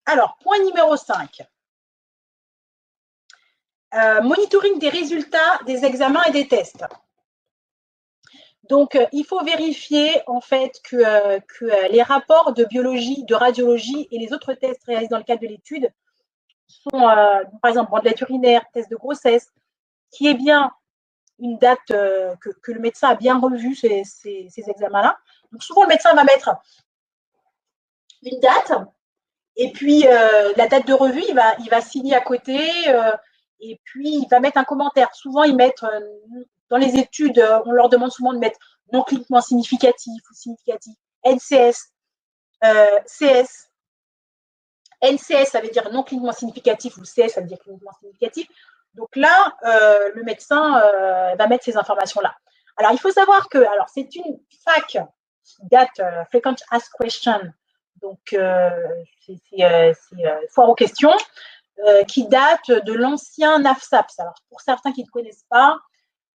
Alors, point numéro 5. Monitoring des résultats des examens et des tests. Donc, il faut vérifier en fait que les rapports de biologie, de radiologie et les autres tests réalisés dans le cadre de l'étude sont, par exemple, bandelette urinaire, test de grossesse, qui est bien une date que le médecin a bien revu ces examens-là. Donc, souvent, le médecin va mettre une date et puis la date de revue, il va signer à côté et puis il va mettre un commentaire. Souvent, ils mettent dans les études, on leur demande souvent de mettre non cliniquement significatif ou significatif, NCS, CS. NCS, ça veut dire non cliniquement significatif, ou CS, ça veut dire cliniquement significatif. Donc là, le médecin va mettre ces informations-là. Alors, il faut savoir que c'est une fac qui date Frequent Asked Question, donc c'est foire aux questions, qui date de l'ancien NAFSAPS. Alors, pour certains qui ne connaissent pas,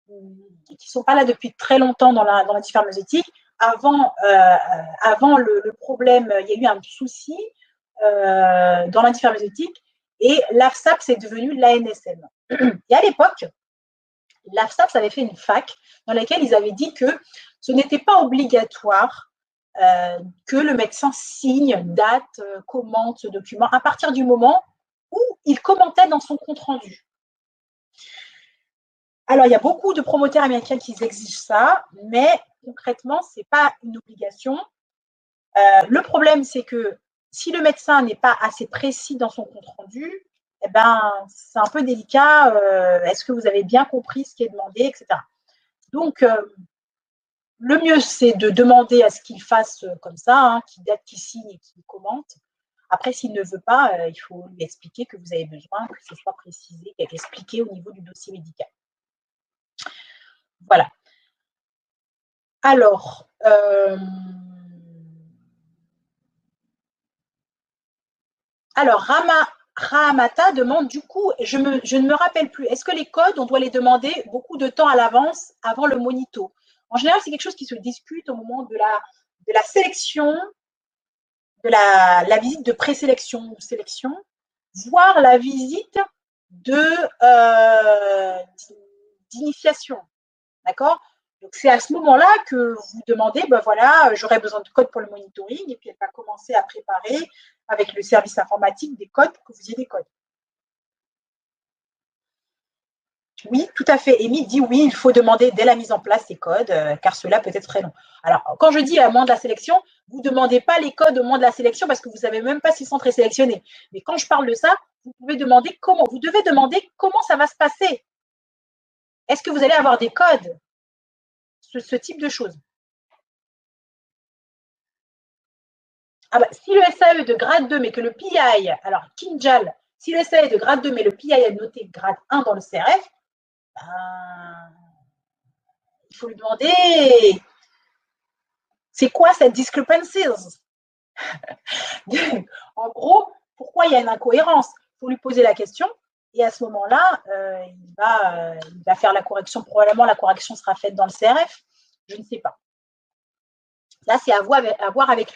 qui ne sont pas là depuis très longtemps dans la differmaceutique, avant le problème, il y a eu un souci dans la differmaceutique et l'AFSAPS est devenu l'ANSM. Et à l'époque, l'AFSAPS avait fait une fac dans laquelle ils avaient dit que ce n'était pas obligatoire que le médecin signe, date, commente ce document à partir du moment où il commentait dans son compte-rendu. Alors, il y a beaucoup de promoteurs américains qui exigent ça, mais concrètement, ce n'est pas une obligation. Le problème, c'est que si le médecin n'est pas assez précis dans son compte-rendu, eh ben, c'est un peu délicat. Est-ce que vous avez bien compris ce qui est demandé, etc. Donc, le mieux, c'est de demander à ce qu'il fasse comme ça, hein, qu'il date, qu'il signe et qu'il commente. Après, s'il ne veut pas, il faut lui expliquer que vous avez besoin que ce soit précisé, expliqué au niveau du dossier médical. Voilà. Alors, Rahamata demande du coup, je ne me rappelle plus, est-ce que les codes, on doit les demander beaucoup de temps à l'avance avant le monito? En général, c'est quelque chose qui se discute au moment de la sélection, de la visite de présélection ou sélection, voire la visite d'initiation. D'accord? Donc, c'est à ce moment-là que vous demandez, ben voilà, j'aurais besoin de codes pour le monitoring, et puis elle va commencer à préparer avec le service informatique des codes pour que vous ayez des codes. Oui, tout à fait. Amy dit oui, il faut demander dès la mise en place ces codes, car cela peut être très long. Alors, quand je dis à moment de la sélection, vous ne demandez pas les codes au moment de la sélection parce que vous ne savez même pas s'ils sont très sélectionnés. Mais quand je parle de ça, vous pouvez demander comment. Vous devez demander comment ça va se passer. Est-ce que vous allez avoir des codes? Ce type de choses. Ah bah, si le SAE de grade 2, mais que le PI, alors Kinjal, si le SAE est de grade 2, mais le PI est noté grade 1 dans le CRF, ben, il faut lui demander c'est quoi cette discrepancy? En gros, pourquoi il y a une incohérence? Il faut lui poser la question et à ce moment-là, il va faire la correction. Probablement, la correction sera faite dans le CRF. Je ne sais pas. Là, c'est à voir avec lui.